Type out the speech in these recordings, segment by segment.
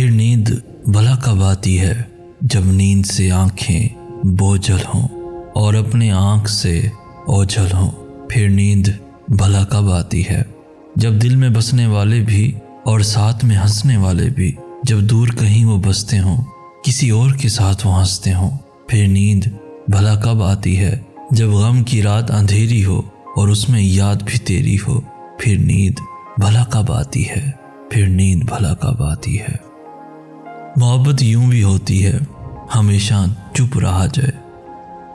फिर नींद भला कब आती है जब नींद से आंखें बोझल हों और अपने आंख से ओझल हों। फिर नींद भला कब आती है जब दिल में बसने वाले भी और साथ में हंसने वाले भी, जब दूर कहीं वो बसते हों किसी और के साथ वो हंसते हों। फिर नींद भला कब आती है जब गम की रात अंधेरी हो और उसमें याद भी तेरी हो। फिर नींद भला कब आती है, फिर नींद भला कब आती है। मोहब्बत यूं भी होती है, हमेशा चुप रहा जाए,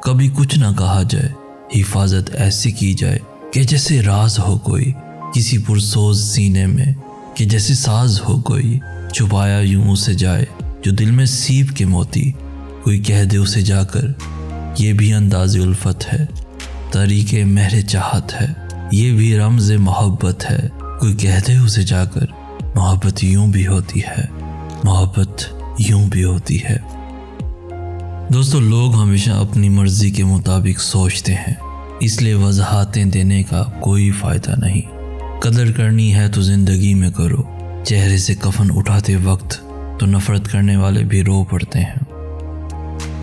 कभी कुछ ना कहा जाए, हिफाजत ऐसी की जाए कि जैसे राज हो कोई किसी पुरसोज सीने में, कि जैसे साज हो कोई छुपाया यूं उसे जाए जो दिल में सीप के मोती। कोई कह दे उसे जाकर ये भी अंदाज़े उल्फत है, तरीके महरे चाहत है, ये भी रमज़े मोहब्बत है। कोई कह दे उसे जाकर मोहब्बत यूं भी होती है, मोहब्बत यूं भी होती है। दोस्तों, लोग हमेशा अपनी मर्जी के मुताबिक सोचते हैं, इसलिए वजहातें देने का कोई फ़ायदा नहीं। कदर करनी है तो ज़िंदगी में करो, चेहरे से कफन उठाते वक्त तो नफ़रत करने वाले भी रो पड़ते हैं।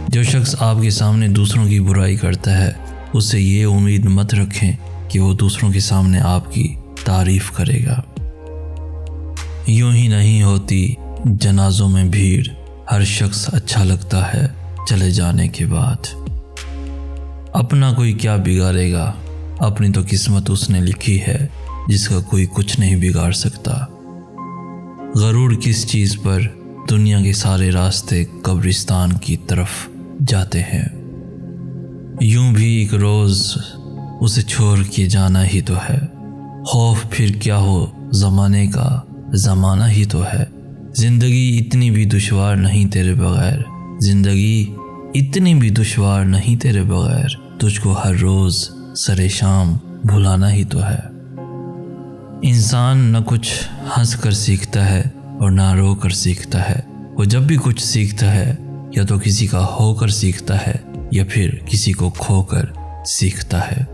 जो शख्स आपके सामने दूसरों की बुराई करता है, उससे ये उम्मीद मत रखें कि वो दूसरों के सामने आपकी तारीफ़ करेगा। यूं ही नहीं होती जनाजों में भीड़, हर शख्स अच्छा लगता है चले जाने के बाद। अपना कोई क्या बिगाड़ेगा, अपनी तो किस्मत उसने लिखी है जिसका कोई कुछ नहीं बिगाड़ सकता। गरूर किस चीज़ पर, दुनिया के सारे रास्ते कब्रिस्तान की तरफ जाते हैं। यूं भी एक रोज़ उसे छोड़ के जाना ही तो है। खौफ फिर क्या हो ज़माने का, ज़माना ही तो है। ज़िंदगी इतनी भी दुश्वार नहीं तेरे बगैर, ज़िंदगी इतनी भी दुश्वार नहीं तेरे बगैर, तुझको हर रोज़ सरे शाम भुलाना ही तो है। इंसान न कुछ हंस कर सीखता है और ना रो कर सीखता है। वो जब भी कुछ सीखता है या तो किसी का होकर सीखता है या फिर किसी को खोकर सीखता है।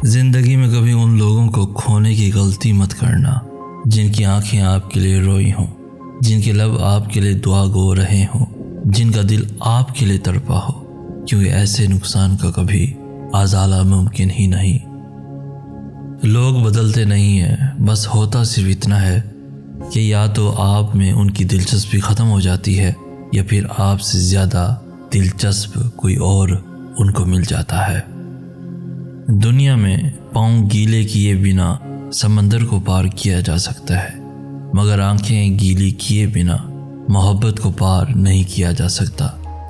जिंदगी में कभी उन लोगों को खोने की गलती मत करना जिनकी आंखें आपके लिए रोई हों, जिनके लब आपके लिए दुआ गो रहे हों, जिनका दिल आपके लिए तड़पा हो, क्योंकि ऐसे नुकसान का कभी आज़ाला मुमकिन ही नहीं। लोग बदलते नहीं हैं, बस होता सिर्फ इतना है कि या तो आप में उनकी दिलचस्पी ख़त्म हो जाती है या फिर आपसे ज़्यादा दिलचस्प कोई और उनको मिल जाता है। दुनिया में पाँव गीले किए बिना समंदर को पार किया जा सकता है, मगर आंखें गीली किए बिना मोहब्बत को पार नहीं किया जा सकता।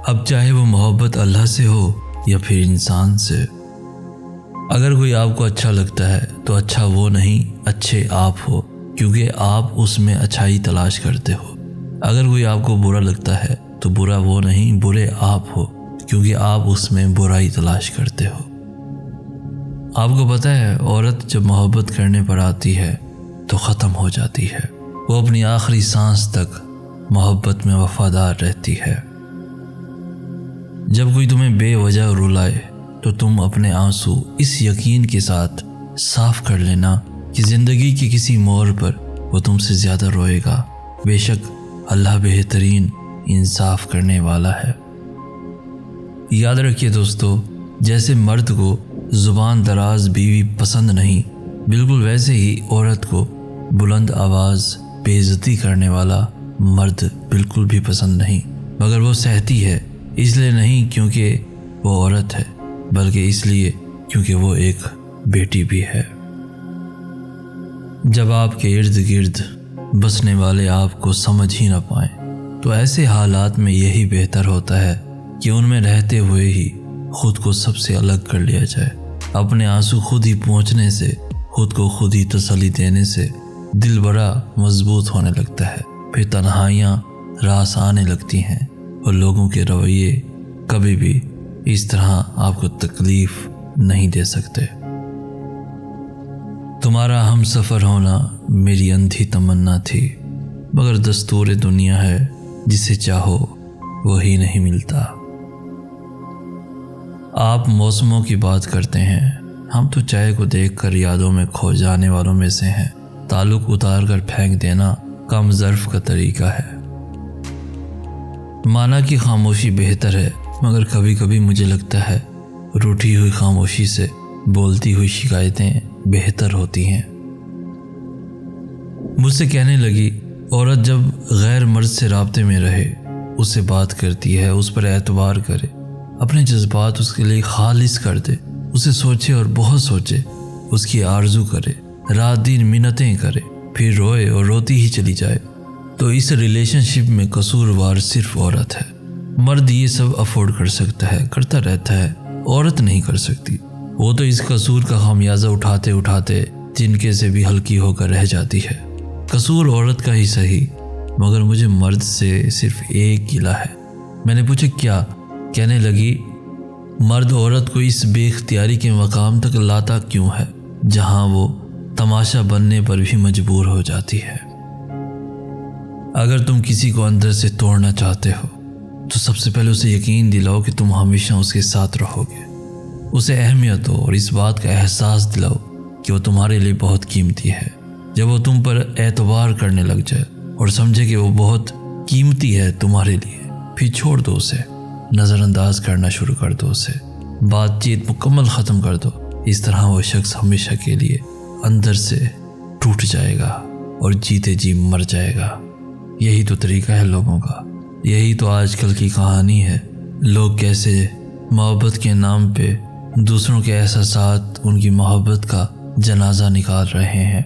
अब चाहे वो मोहब्बत अल्लाह से हो या फिर इंसान से। अगर कोई आपको अच्छा लगता है तो अच्छा वो नहीं, अच्छे आप हो, क्योंकि आप उसमें अच्छाई तलाश करते हो। अगर कोई आपको बुरा लगता है तो बुरा वो नहीं, बुरे आप हो, क्योंकि आप उसमें बुराई तलाश करते हो। आपको पता है, औरत जब मोहब्बत करने पर आती है तो ख़त्म हो जाती है। वो अपनी आखिरी सांस तक मोहब्बत में वफादार रहती है। जब कोई तुम्हें बेवजह रुलाए तो तुम अपने आंसू इस यकीन के साथ साफ कर लेना कि ज़िंदगी के किसी मोड़ पर वो तुमसे ज़्यादा रोएगा। बेशक अल्लाह बेहतरीन इंसाफ करने वाला है। याद रखिए दोस्तों, जैसे मर्द को ज़ुबान दराज बीवी पसंद नहीं, बिल्कुल वैसे ही औरत को बुलंद आवाज़ बेइज्जती करने वाला मर्द बिल्कुल भी पसंद नहीं। मगर वो सहती है, इसलिए नहीं क्योंकि वो औरत है, बल्कि इसलिए क्योंकि वो एक बेटी भी है। जब आपके इर्द गिर्द बसने वाले आपको समझ ही ना पाएं, तो ऐसे हालात में यही बेहतर होता है कि उनमें रहते हुए ही खुद को सबसे अलग कर लिया जाए। अपने आंसू खुद ही पहुँचने से, खुद को खुद ही तसल्ली देने से दिल बड़ा मजबूत होने लगता है। फिर तन्हाइयाँ रास आने लगती हैं और लोगों के रवैये कभी भी इस तरह आपको तकलीफ नहीं दे सकते। तुम्हारा हम सफ़र होना मेरी अंधी तमन्ना थी, मगर दस्तूर दुनिया है, जिसे चाहो वही नहीं मिलता। आप मौसमों की बात करते हैं, हम तो चाय को देखकर यादों में खो जाने वालों में से हैं। ताल्लुक उतार कर फेंक देना कम ज़र्फ का तरीका है। माना कि खामोशी बेहतर है, मगर कभी कभी मुझे लगता है रूठी हुई खामोशी से बोलती हुई शिकायतें बेहतर होती हैं। मुझसे कहने लगी, औरत जब गैर मर्द से राब्ते में रहे, उससे बात करती है, उस पर एतबार करे, अपने जज्बात उसके लिए खालिस कर दे, उसे सोचे और बहुत सोचे, उसकी आरजू करे, रात दिन मिन्नतें करे, फिर रोए और रोती ही चली जाए, तो इस रिलेशनशिप में कसूरवार सिर्फ औरत है। मर्द ये सब अफोर्ड कर सकता है, करता रहता है, औरत नहीं कर सकती। वो तो इस कसूर का खामियाजा उठाते उठाते जिनके से भी हल्की होकर रह जाती है। कसूर औरत का ही सही, मगर मुझे मर्द से सिर्फ एक गिला है। मैंने पूछा क्या? कहने लगी, मर्द औरत को इस बेख्तियारी के मकाम तक लाता क्यों है जहां वो तमाशा बनने पर भी मजबूर हो जाती है। अगर तुम किसी को अंदर से तोड़ना चाहते हो तो सबसे पहले उसे यकीन दिलाओ कि तुम हमेशा उसके साथ रहोगे। उसे अहमियत हो और इस बात का एहसास दिलाओ कि वो तुम्हारे लिए बहुत कीमती है। जब वो तुम पर एतबार करने लग जाए और समझे कि वो बहुत कीमती है तुम्हारे लिए, फिर छोड़ दो उसे, नज़रअंदाज करना शुरू कर दो उसे, बातचीत मुकम्मल ख़त्म कर दो। इस तरह वो शख्स हमेशा के लिए अंदर से टूट जाएगा और जीते जी मर जाएगा। यही तो तरीका है लोगों का, यही तो आजकल की कहानी है। लोग कैसे मोहब्बत के नाम पे दूसरों के एहसासात, उनकी मोहब्बत का जनाजा निकाल रहे हैं।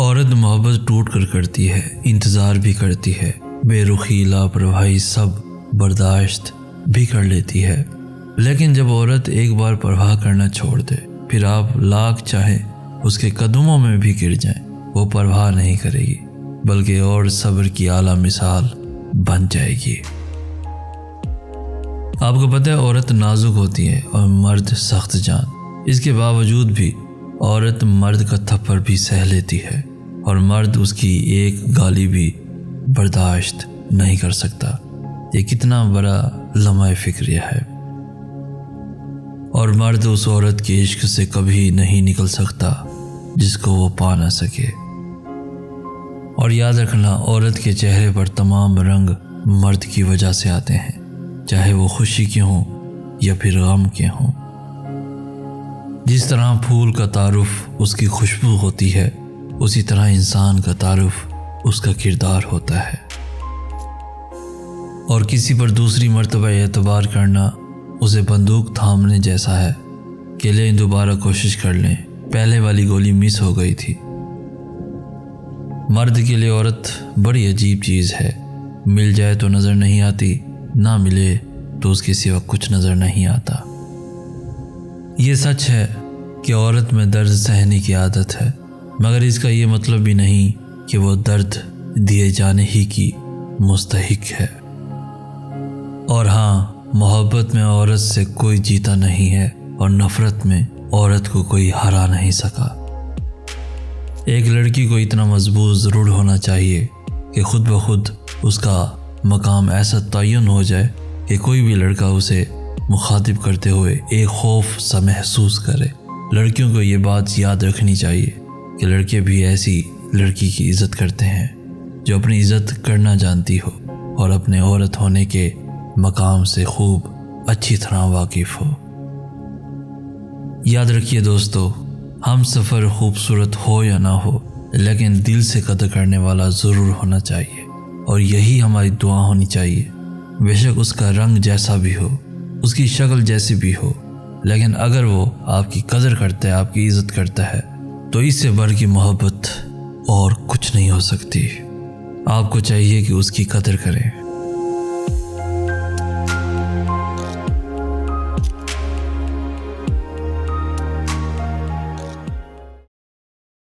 औरत मोहब्बत टूट कर करती है, इंतज़ार भी करती है, बेरुखी, लापरवाही सब बर्दाश्त भी कर लेती है। लेकिन जब औरत एक बार परवाह करना छोड़ दे, फिर आप लाख चाहें उसके कदमों में भी गिर जाएं, वो परवाह नहीं करेगी, बल्कि और सब्र की आला मिसाल बन जाएगी। आपको पता है औरत नाजुक होती है और मर्द सख्त जान। इसके बावजूद भी औरत मर्द का थप्पड़ भी सह लेती है और मर्द उसकी एक गाली भी बर्दाश्त नहीं कर सकता। ये कितना बड़ा लम्हा फिक्रिया है। और मर्द उस औरत के इश्क से कभी नहीं निकल सकता जिसको वो पा ना सके। और याद रखना, औरत के चेहरे पर तमाम रंग मर्द की वजह से आते हैं, चाहे वो खुशी के हों या फिर गम के हों। जिस तरह फूल का तारुफ उसकी खुशबू होती है, उसी तरह इंसान का तारुफ उसका किरदार होता है। और किसी पर दूसरी मर्तबा एतबार करना उसे बंदूक थामने जैसा है कि लें दोबारा कोशिश कर लें, पहले वाली गोली मिस हो गई थी। मर्द के लिए औरत बड़ी अजीब चीज़ है। मिल जाए तो नज़र नहीं आती, ना मिले तो उसके सिवा कुछ नज़र नहीं आता। ये सच है कि औरत में दर्द सहने की आदत है, मगर इसका ये मतलब भी नहीं कि वो दर्द दिए जाने ही की मुस्तहिक है। और हाँ, मोहब्बत में औरत से कोई जीता नहीं है और नफ़रत में औरत को कोई हरा नहीं सका। एक लड़की को इतना मजबूत ज़रूर होना चाहिए कि खुद ब खुद उसका मकाम ऐसा तयन हो जाए कि कोई भी लड़का उसे मुखातिब करते हुए एक खौफ सा महसूस करे। लड़कियों को ये बात याद रखनी चाहिए कि लड़के भी ऐसी लड़की की इज़्ज़त करते हैं जो अपनी इज़्ज़त करना जानती हो और अपने औरत होने के मकाम से खूब अच्छी तरह वाकिफ़ हो। याद रखिए दोस्तों, हम सफ़र खूबसूरत हो या ना हो, लेकिन दिल से कदर करने वाला ज़रूर होना चाहिए और यही हमारी दुआ होनी चाहिए। बेशक उसका रंग जैसा भी हो, उसकी शक्ल जैसी भी हो, लेकिन अगर वो आपकी कदर करता है, आपकी इज़्ज़त करता है, तो इससे बढ़ की मोहब्बत और कुछ नहीं हो सकती। आपको चाहिए कि उसकी कदर करें।